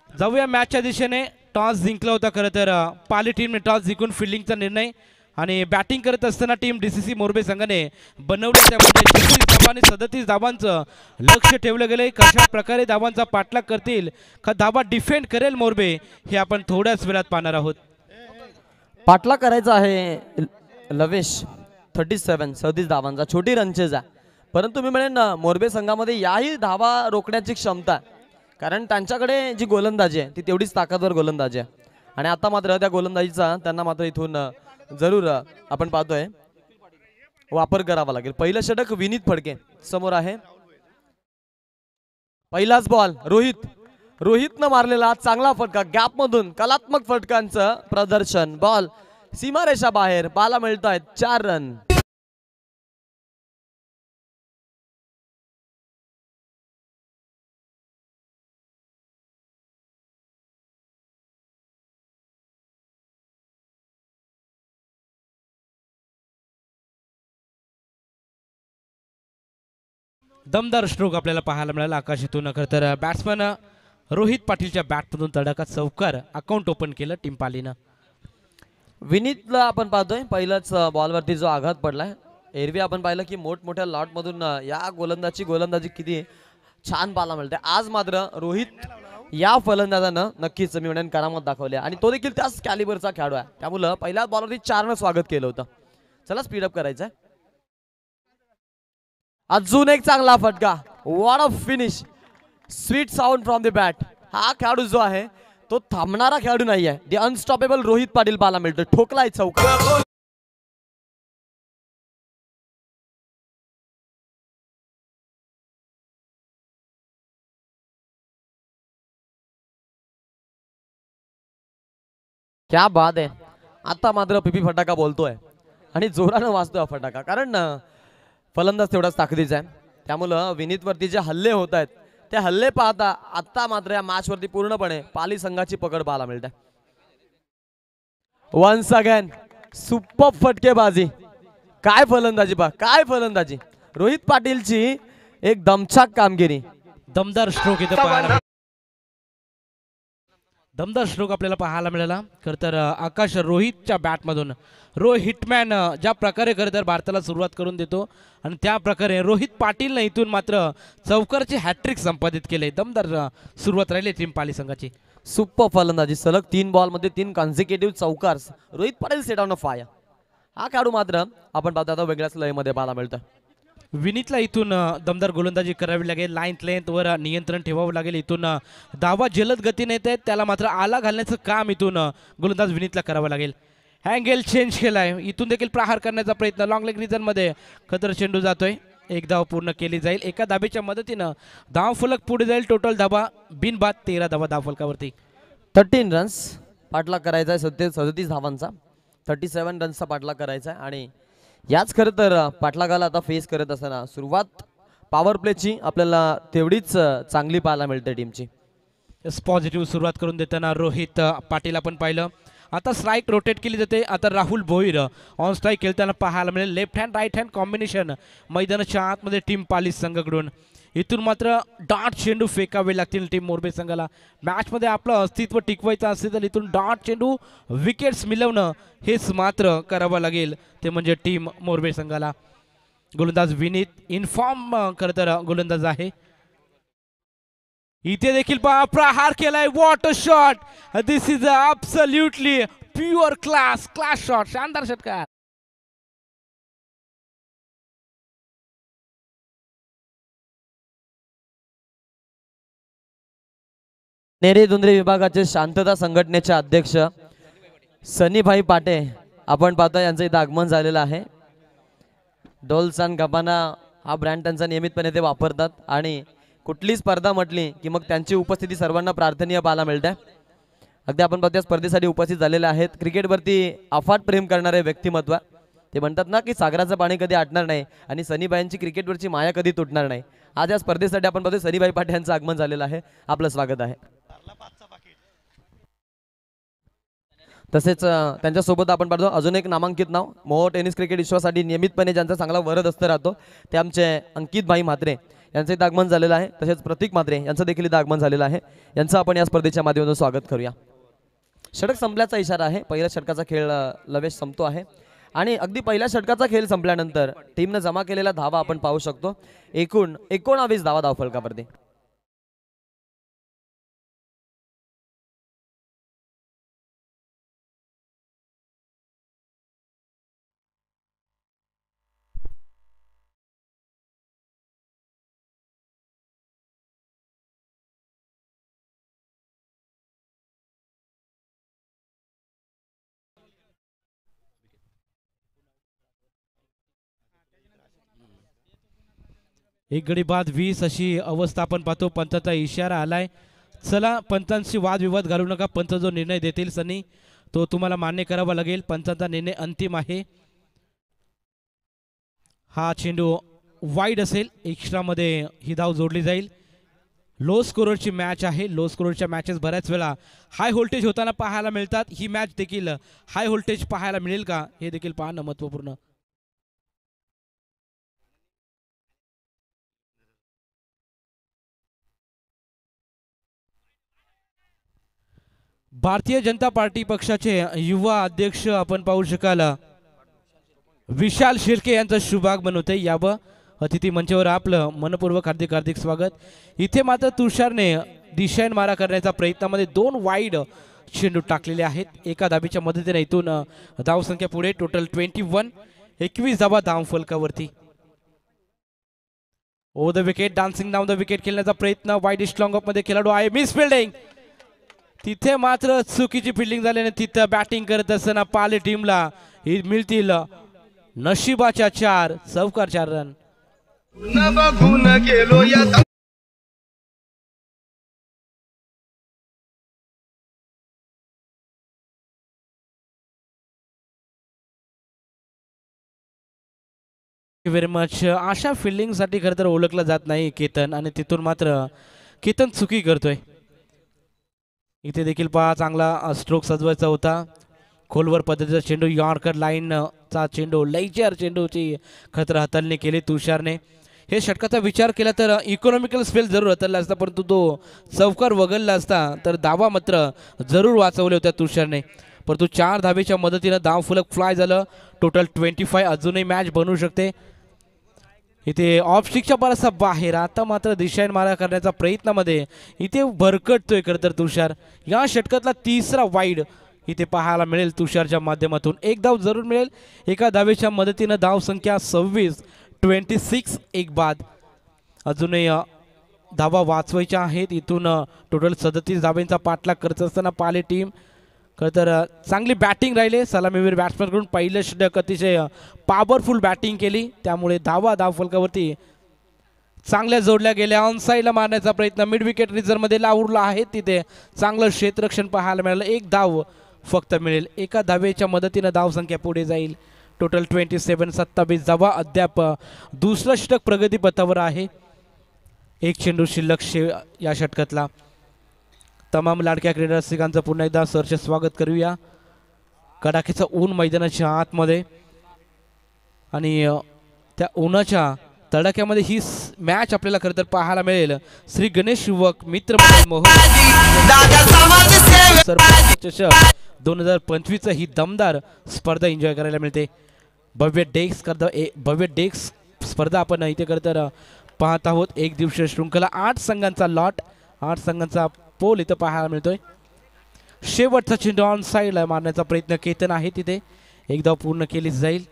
जाऊया मॅचच्या दिशेने. टॉस जिंकला होता खरं तर पाली टीमने टॉस जिंकून फिल्डिंगचा निर्णय आणि बॅटिंग करत असताना टीम DCC मोरबे संघाने बनवले त्यामध्ये 36 आणि 37 धावांचं लक्ष ठेवलं गेले. कशा प्रकारे धावांचा पाठलाग करतील का धावा डिफेंड करेल मोरबे हे आपण थोड्याच वेळात पाहणार आहोत.
पाठलाग करायचा आहे लवेश 37 धावांचा छोटी रनचेज आहे. परंतु मी म्हणेन मोरबे संघामध्ये याही धावा रोखण्याची क्षमता, कारण त्यांच्याकडे जी गोलंदाजी आहे ती तेवढीच ताकदवर गोलंदाजी आहे. आणि आता मात्र त्या गोलंदाजीचा त्यांना मात्र इथून जरूर आपण पाहतोय वापर करावा लागेल. पहिलं षटक विनीत फडके समोर आहे. पहिलाच बॉल रोहितनं मारलेला चांगला फटका गॅपमधून कलात्मक फटकांचं प्रदर्शन. बॉल सीमारेषा बाहेर. बाला मिळत आहेत 4 रन.
दमदार स्ट्रोक आपल्याला पाहायला मिळाला आकाशातून. खरं तर बॅट्समन रोहित पाटीलच्या बॅटमधून तडाखा चौकार अकाउंट ओपन केलं टीम पालीनं.
विनीतला आपण पाहतोय पहिल्याच बॉलवरती जो आघात पडलाय. एरवी आपण पाहिलं की मोठमोठ्या लॉटमधून या गोलंदाजी किती छान पाहायला मिळते. आज मात्र रोहित या फलंदाजानं नक्कीच मी म्हणेन करामत दाखवली आणि तो देखील त्याच कॅलिबरचा खेळाडू आहे. त्यामुळं पहिल्याच बॉलवरती 4 स्वागत केलं होतं. चला स्पीडअप करायचंय. अजून एक चांगला फटका. What a finish. Sweet sound from the bat. हा खेळाडू जो आहे तो थांबणारा खेळाडू नाही आहे. द अनस्टॉपेबल रोहित पाटील पाहायला मिळतो. ठोकलाय चौका. क्या बात आहे. आता मात्र पिपी फटाका बोलतोय आणि जोरानं वाजतोय फटाका, कारण फलंदाज तेवढाच ताकदीचा आहे. त्यामुळं विनीतवरती जे हल्ले होत आहेत ते हल्ले पाहता आता मात्र या मॅच वरती पूर्णपणे पाली संघाची पकड पाहायला मिळते. वन्स अगेन सुपर फटकेबाजी. काय फलंदाजी पहा, काय फलंदाजी. रोहित पाटीलची एक दमछाक कामगिरी.
दमदार स्ट्रोक इथं पाहायला दमदार स्ट्रोक आपल्याला पाहायला मिळाला. खरं तर आकाश रोहितच्या बॅटमधून हिटमॅन ज्या प्रकारे खरं तर भारताला सुरुवात करून देतो आणि त्या प्रकारे रोहित पाटीलनं इथून मात्र चौकारची हॅट्रिक संपादित केले. दमदार सुरुवात राहिली टीम पाली संघाची.
सुपर फलंदाजी. सलग 3 बॉलमध्ये 3 कॉन्झिक्युटिव्ह चौकार. Rohit Patil set on fire. हा खेळाडू मात्र आपण पाहतो आता वेगळ्याच लयमध्ये पाहायला मिळतं.
विनीतला इथून दमदार गोलंदाजी करावी लागेल. लेंथवर नियंत्रण ठेवावं लागेल. इथून धावा जलद गतीने येत आहेत त्याला मात्र आला घालण्याचं काम इथून गोलंदाज विनीतला करावं लागेल. अँगल चेंज केलाय. इथून देखील प्रहार करण्याचा प्रयत्न लॉंग लेग रिजन मध्ये. खतर चेंडू जातोय एक धाव पूर्ण केली जाईल. एका धाबेच्या मदतीनं धाव फलक पुढे जाईल. टोटल धाबा बिनबाद 13 धावा धाव फलकावरती.
13 रन्स पाठलाग करायचा आहे. 37 धावांचा 37 रन्सचा पाठलाग करायचा आहे. आणि याच खरं तर पाठलागाला आता फेस करत असताना सुरुवात पॉवर प्लेची आपल्याला तेवढीच चांगली पाहायला मिळते टीमची.
पॉझिटिव्ह सुरुवात करून देताना रोहित पाटील आपण पाहिलं. आता स्ट्राईक रोटेट केली जाते. आता राहुल भोईर ऑन स्ट्राईक खेळताना पाहायला मिळेल. Left hand right hand combination मैदानाच्या आतमध्ये टीम पाली संघाकडून. इथून मात्र डॉट चेंडू फेकावे लागतील टीम मोरबे संघाला. मॅचमध्ये आपलं अस्तित्व टिकवायचं असेल तर इथून डॉट चेंडू विकेट्स मिळवणं हेच मात्र करावं लागेल. ते म्हणजे टीम मोरबे संघाला. गोलंदाज विनीत इनफॉर्म खरं तर गोलंदाज आहे. इथे देखील पहा प्रहार केलाय. What a shot. This is absolutely pure class shot. शानदार षटकार.
नेरे धुंद्रे विभागाचे शांतता संघटनेचे अध्यक्ष सनीभाई पाटे आपण पाहतो यांचं इथं आगमन झालेलं आहे. डोल्स अँड गबाना हा ब्रँड त्यांचा नियमितपणे ते वापरतात आणि कुठली स्पर्धा म्हटली की मग त्यांची उपस्थिती सर्वांना प्रार्थनीय पाहायला मिळते. अगदी आपण पाहतो स्पर्धेसाठी उपस्थित झालेले आहेत. क्रिकेटवरती अफाट प्रेम करणारे व्यक्तिमत्व. ते म्हणतात ना की सागराचं पाणी कधी आटणार नाही आणि सनीबाईंची क्रिकेटवरची माया कधी तुटणार नाही. आज या स्पर्धेसाठी आपण पाहतो सनीबाई पाटे यांचं आगमन झालेलं आहे. आपलं स्वागत आहे. तसेच त्यांच्यासोबत आपण पाहतो अजून एक नामांकित नाव मोहो टेनिस क्रिकेट विश्वासाठी नियमितपणे ज्यांचा चांगला वरद असतं राहतो ते आमचे अंकित भाई म्हात्रे यांचं इथं आगमन झालेलं आहे. तसेच प्रतीक म्हात्रे यांचं देखील इथं आगमन झालेलं आहे. यांचं आपण या स्पर्धेच्या माध्यमातून स्वागत करूया. षटक संपल्याचा इशारा आहे. पहिल्या षटकाचा खेळ लवेश संपतो आहे आणि अगदी पहिल्या षटकाचा खेळ संपल्यानंतर टीमनं जमा केलेला धावा आपण पाहू शकतो. एकूण 19 धावा धावफलकावरती.
एक गडी बाद 20 अशी अवस्था आपण पाहतो. पंचाचा इशारा आलाय. चला पंचांशी वादविवाद घालू नका. पंच जो निर्णय देतील सनी तो तुम्हाला मान्य करावा लागेल. पंचांचा निर्णय अंतिम आहे. हा चेंडू वाईड असेल. एक्स्ट्रामध्ये ही धाव जोडली जाईल. लो स्कोररची मॅच आहे. लो स्कोररच्या मॅचेस बऱ्याच वेळा हाय व्होल्टेज होताना पाहायला मिळतात. ही मॅच देखील हाय व्होल्टेज पाहायला मिळेल का हे देखील पाहणं महत्त्वपूर्ण. भारतीय जनता पार्टी पक्षाचे युवा अध्यक्ष आपण पाहू शकाल विशाल शिर्के यांचा शुभागमन होते. यावं अतिथी मंचावर आपलं मनपूर्वक हार्दिक स्वागत. इथे मात्र तुषारने दिशाईन मारा करण्याच्या प्रयत्नामध्ये 2 वाईड चेंडू टाकलेले आहेत. एका धाबीच्या मदतीने इथून धावसंख्या पुढे. टोटल 21 धावा धाव फलकावरती. Over the wicket dancing down the wicket खेळण्याचा प्रयत्न. वाईड स्ट्रॉंग अप मध्ये खेळाडू आहे. Miss fielding. तिथे मात्र चुकीची फिल्डिंग झाल्याने तिथं बॅटिंग करत असताना पाले टीमला मिळतील नशिबाच्या 4 चौकार 4 रन. Very much. अशा फिल्डिंगसाठी खरं तर ओळखलं जात नाही केतन आणि तिथून मात्र केतन चुकी करतोय. इथे देखील पहा चांगला स्ट्रोक सजवायचा होता. खोलवर पद्धतीचा चेंडू. यॉर्कर लाईनचा चेंडू. लेजर चेंडूची खतर हाताळणी केली तुषारने. हे षटकाचा विचार केला तर इकॉनॉमिकल स्पेल जरूर हाताळला असता परंतु तो चौकार वगळला असता तर धावा मात्र जरूर वाचवले होत्या तुषारने. परंतु 4 धावेच्या मदतीनं धाव फलक फ्लाय झालं. टोटल 25. अजूनही मॅच बनवू शकते. इथे ऑफ स्टिकच्या बराचसा बाहेर. आता मात्र दिशाईन मारा करण्याच्या प्रयत्नामध्ये इथे भरकटतोय खरं तर तुषार. या षटकातला 3रा वाईड इथे पाहायला मिळेल तुषारच्या माध्यमातून. 1 धाव जरूर मिळेल. एका धावेच्या मदतीनं धाव संख्या 26 एक बाद. अजूनही धावा वाचवायच्या आहेत. इथून टोटल 37 धाव्यांचा पाठलाग करत असताना पाले टीम खरं तर चांगली बॅटिंग राहिली सलामीवीर बॅट्समॅनकडून. पहिलं षटक अतिशय पॉवरफुल बॅटिंग केली, त्यामुळे धाव फलकावरती चांगल्या जोडल्या गेल्या. ऑन साईडला मारण्याचा प्रयत्न मिड विकेट रिझर्व्हमध्ये लावला आहे, तिथे चांगलं क्षेत्ररक्षण पाहायला मिळालं. एक धाव फक्त मिळेल, एका धावेच्या मदतीनं धावसंख्या पुढे जाईल. टोटल 27, 27 धावा. अद्याप दुसरं षटक प्रगतीपथावर आहे. एक चेंडू शिल्लक या षटकातला. तमाम लाडक्या क्रीडा रसिकांचं पुन्हा एकदा सहर्ष स्वागत करूया. कडाक्याचं ऊन मैदानाच्या आतमध्ये आणि त्या उन्हाच्या तडाख्यामध्ये ही मॅच आपल्याला खरं तर पाहायला मिळेल. श्री गणेश युवक मित्र मंडळ चषक 2025 ही दमदार स्पर्धा एन्जॉय करायला मिळते. भव्य डेस्क स्पर्धा आपण इथे खरं तर पाहत आहोत. एक दिवसीय शृंखला 8 संघांचा लॉट, 8 संघांचा पोल इथं पाहायला मिळतोय. शेवटचा चेंडू ऑन साईडला मारण्याचा प्रयत्न केतन आहे, तिथे एकदा पूर्ण केली जाईल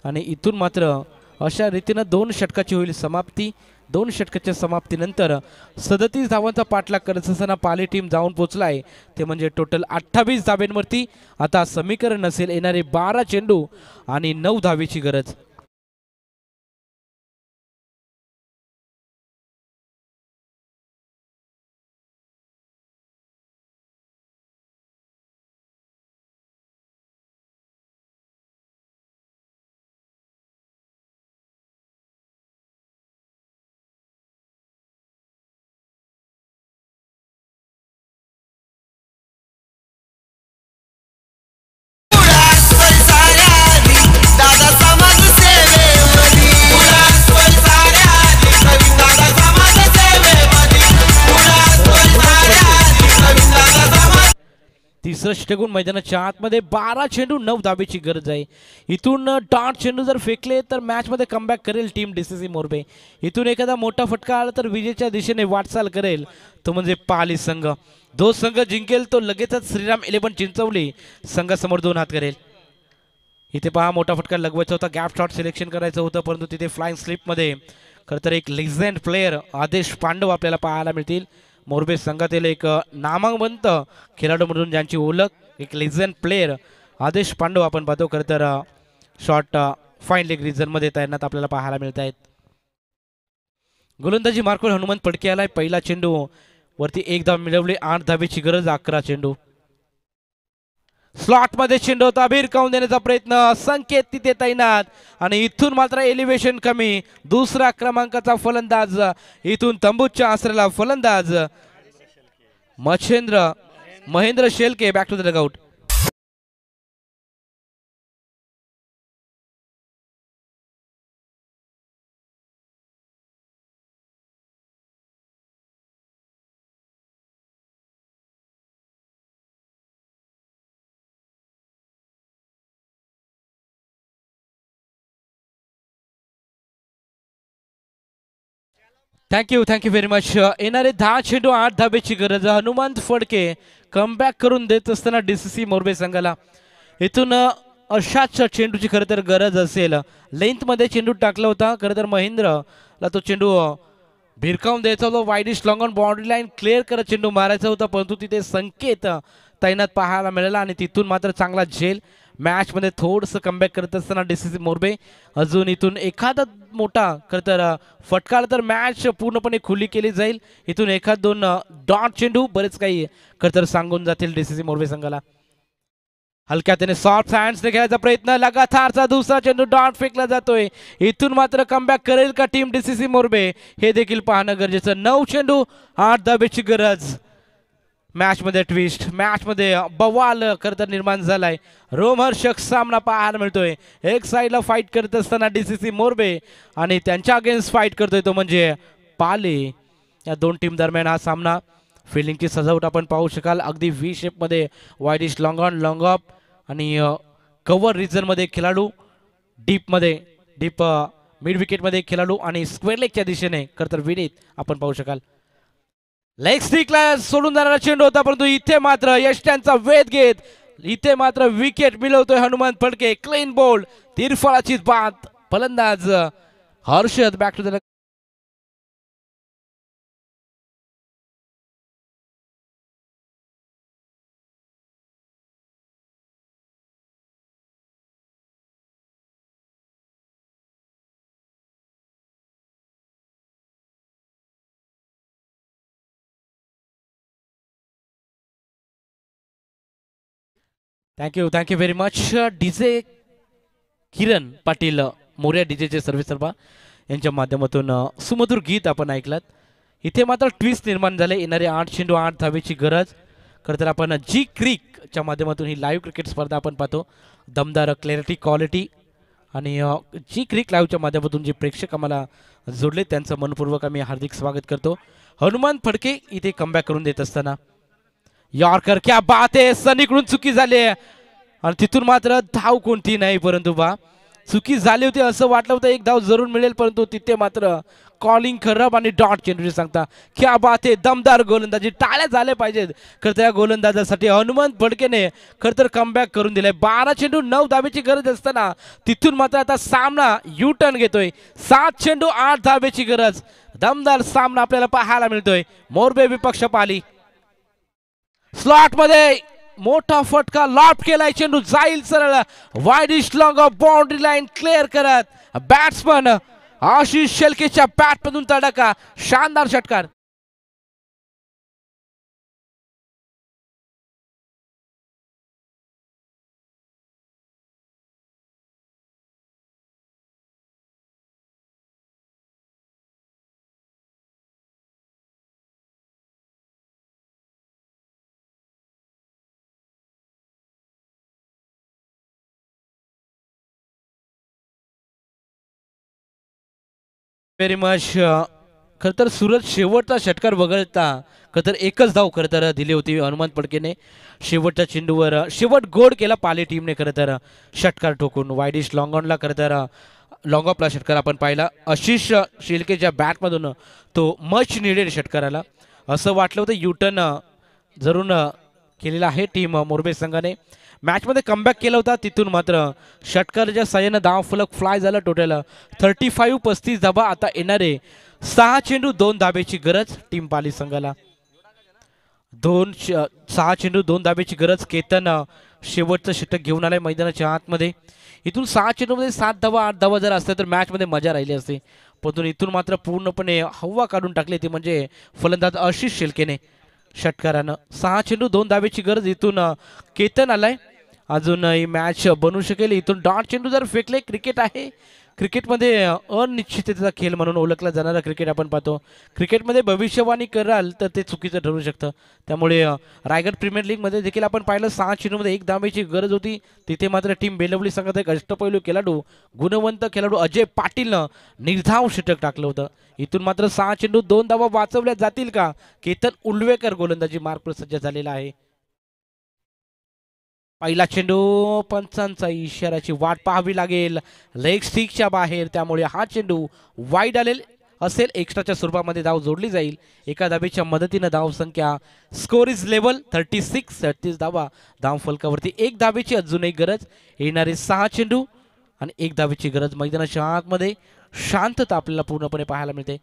आणि इथून मात्र अशा रीतीनं 2 षटकाची होईल समाप्ती. 2 षटकाच्या समाप्तीनंतर 37 धावांचा पाठलाग करत असताना पाली टीम जाऊन पोचलाय, ते म्हणजे टोटल 28 धाब्यांवरती. आता समीकरण नसेल, येणारे 12 चेंडू आणि 9 धावेची गरज. तिसरं षटकून मैदानाच्या आतमध्ये 12 चेंडू 9 धावेची गरज आहे. इथून डॉट चेंडू जर फेकले तर मॅचमध्ये कमबॅक करेल टीम DCC मोरबे. इथून एखादा मोठा फटका आला तर विजेच्या दिशेने वाटचाल करेल तो म्हणजे पाली संघ. जो संघ जिंकेल तो लगेचच श्रीराम 11 चिंचवली संघासमोर 2 हात करेल. इथे पहा, मोठा फटका लगवायचा होता, गॅप शॉट सिलेक्शन करायचं होतं, परंतु तिथे फ्लाइंग स्लिपमध्ये खरं तर एक लेजेंड प्लेयर आदेश पांडव आपल्याला पाहायला मिळतील. मोरबे संघातील एक नामवंत खेळाडू म्हणून ज्यांची ओळख, एक लेजेंड प्लेयर आदेश पांडव आपण पाहतो. खरं तर शॉट फाईन लेग रिझनमध्ये तैनात आपल्याला पाहायला मिळत आहेत. गोलंदाजी मार्कवर हनुमंत फडके आलाय. पहिला चेंडू वरती 1 धाव मिळवली, 8 धावेची गरज, 11 चेंडू. स्लॉट मध्ये चेंडू होता, भिरकावून देण्याचा प्रयत्न, संकेत तिथे तैनात आणि इथून मात्र एलिव्हेशन कमी. दुसरा क्रमांकाचा फलंदाज, इथून तंबूच्या आसऱ्याला फलंदाज Mahendra Shelke back to the dugout. Thank you very much. येणारे 10 चेंडू 8 धावेची गरज. हनुमंत फडके कमबॅक करून देत असताना DCC मोरबे संघाला इथून अशाच चेंडूची खरं तर गरज असेल. लेंथमध्ये चेंडू टाकला होता, खरं तर महेंद्रला तो चेंडू भिरकावून द्यायचा होता. Widish long on boundary line clear करत चेंडू मारायचा होता, परंतु तिथे संकेत तैनात पाहायला मिळाला आणि तिथून मात्र चांगला झेल. मॅचमध्ये थोडंसं कमबॅक करत असताना DCC मोरबे अजून इथून एखादा मोठा खरं तर फटका तर मॅच पूर्णपणे खुली केली जाईल. इथून 1-2 डॉट चेंडू बरेच काही खरं तर सांगून जातील DCC मोरबे संघाला. हलक्या त्याने सॉफ्ट हँड्सने खेळायचा प्रयत्न, लगातारचा दुसरा चेंडू डॉट फेकला जातोय. इथून मात्र कमबॅक करेल का टीम DCC मोरबे, हे देखील पाहणं गरजेचं. 9 चेंडू 8 धावेची गरज. मॅचमध्ये ट्विस्ट, मॅचमध्ये बवाल खरं तर निर्माण झालाय. रोमहर्षक सामना पाहायला मिळतोय. एक साईडला फाईट करत असताना DCC मोरबे आणि त्यांच्या अगेन्स्ट फाईट करतोय तो म्हणजे पाली. या 2 टीम दरम्यान हा सामना. फिल्डिंगची सजावट आपण पाहू शकाल, अगदी V शेपमध्ये widish long on long of आणि कव्हर रिजनमध्ये खेळाडू, डीप मिड विकेटमध्ये खेळाडू आणि स्क्वेअर लेगच्या दिशेने खरं तर विनीत आपण पाहू शकाल. लेग स्टिकला सोडून जाणारा चेंडू होता, परंतु इथे मात्र यष्ट्यांचा वेध घेत इथे मात्र विकेट मिळवतोय हनुमंत फडके. क्लीन बोल्ड, तिरफळाची बात. फलंदाज Harshad back to the thank you very much DJ Kiran Patil Morya डीजेचे सर्वेसर्वा यांच्या माध्यमातून सुमधुर गीत आपण ऐकलात. इथे मात्र ट्विस्ट निर्माण झाले. येणारे 8 चेंडू 8 धावेची गरज. खरं तर आपण जी क्रिकच्या माध्यमातून ही लाईव्ह क्रिकेट स्पर्धा आपण पाहतो. दमदार क्लॅरिटी क्वालिटी आणि जी क्रिक लाईव्हच्या माध्यमातून जे प्रेक्षक आम्हाला जोडले त्यांचं मनपूर्वक आम्ही हार्दिक स्वागत करतो. हनुमान फडके इथे कमबॅक करून देत असताना यॉर्कर क्या बात आहे. सनीकडून चुकी झाली आहे आणि तिथून मात्र धाव कोणती नाही. परंतु बा चुकी झाली होती असं वाटलं होतं एक धाव जरूर मिळेल परंतु तिथे मात्र कॉलिंग खराब आणि डॉट चेंडू सांगता क्या बात आहे. दमदार गोलंदाजी. टाळ्या झाल्या पाहिजेत खरं त्या गोलंदाजासाठी. हनुमंत फडकेने खरं तर कमबॅक करून दिलाय. 12 चेंडू 9 धावेची गरज असताना तिथून मात्र आता सामना यू टर्न घेतोय. 7 चेंडू 8 धावेची गरज. दमदार सामना आपल्याला पाहायला मिळतोय. मोरबे विपक्ष पाली स्लॉट मध्ये मोठा फटका लॉफ्ट केलाय. चेंडू जाईल सरळ widish long boundary line clear करत बॅट्समन आशिष शेळकेच्या बॅट मधून तडका. शानदार षटकार. Very much. खरं तर सूरज शेवटचा षटकार वगळता खरं तर एकच धाव खरं तर दिली होती हनुमंत फडकेने. शेवटच्या चेंडूवर शेवट गोड केला पाली टीमने खरं तर षटकार ठोकून. वाईडिश लॉंगॉनला खरं तर लॉंग ऑफला षटकार आपण पाहिला. आशिष शेळकेच्या बॅटमधून तो मच निडेड षटकार आला. असं वाटलं होतं युटर्न जरूर केलेला आहे टीम मोरबे संघाने. मॅचमध्ये कमबॅक केला होता तिथून मात्र षटकाराच्या साह्यानं धाव फलक फ्लाय झाला. टोटल 35 धावा. आता येणारे 6 चेंडू 2 धावेची गरज टीम पाली संघाला. 6 चेंडू 2 धावेची गरज. केतन शेवटचं षटक घेऊन आलाय मैदानाच्या आतमध्ये. इथून 6 चेंडूमध्ये 7 धावा 8 धावा जर असल्या तर मॅचमध्ये मजा राहिली असते. परंतु इथून मात्र पूर्णपणे हवा काढून टाकली ती म्हणजे फलंदाज आशिष शेळकेने षटकारानं. 6 चेंडू 2 धावेची गरज. इथून केतन आलाय. अजून ही मॅच बनवू शकेल. इथून डॉट चेंडू जर फेकले. क्रिकेट आहे. क्रिकेटमध्ये अनिश्चिततेचा खेळ म्हणून ओळखला जाणारा क्रिकेट आपण पाहतो. क्रिकेटमध्ये भविष्यवाणी कराल तर ते चुकीचं ठरू शकतं. त्यामुळे रायगड प्रीमियर लीगमध्ये देखील आपण पाहिलं 6 चेंडूमध्ये 1 धावेची गरज होती. तिथे मात्र टीम बेलवली संघात एक अष्टपैलू खेळाडू गुणवंत खेळाडू अजय पाटीलनं निर्धाव षटक टाकलं होतं. इथून मात्र 6 चेंडू 2 धावा वाचवल्या जातील का. केतन उल्वेकर गोलंदाजी मार्कवर सज्ज झालेला आहे. पहिला चेंडू पंचांचा इशाऱ्याची वाट पाहावी लागेल. लेग स्टिकच्या बाहेर. त्यामुळे हा चेंडू वाईड आलेल असेल. एक्स्ट्राच्या स्वरूपामध्ये धाव जोडली जाईल. एका धावेच्या मदतीनं धाव संख्या स्कोर इज लेवल 36 धावा धाव फलकावरती. 1 धावेची अजून एक गरज. येणारे 6 चेंडू आणि 1 धावेची गरज. मैदानाच्या आतमध्ये शांतता आपल्याला पूर्णपणे पाहायला मिळते.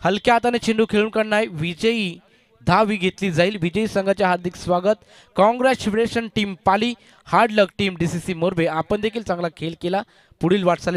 हलक्या हाताने चेंडू खेळून काढणार विजयी धावी घेतली जाईल. विजयी संघाचे हार्दिक स्वागत. Congratulation team Pali. हार्ड लक टीम डीसीसी मोरबे. आपण देखील चांगला खेळ केला. पुढील वाटचाली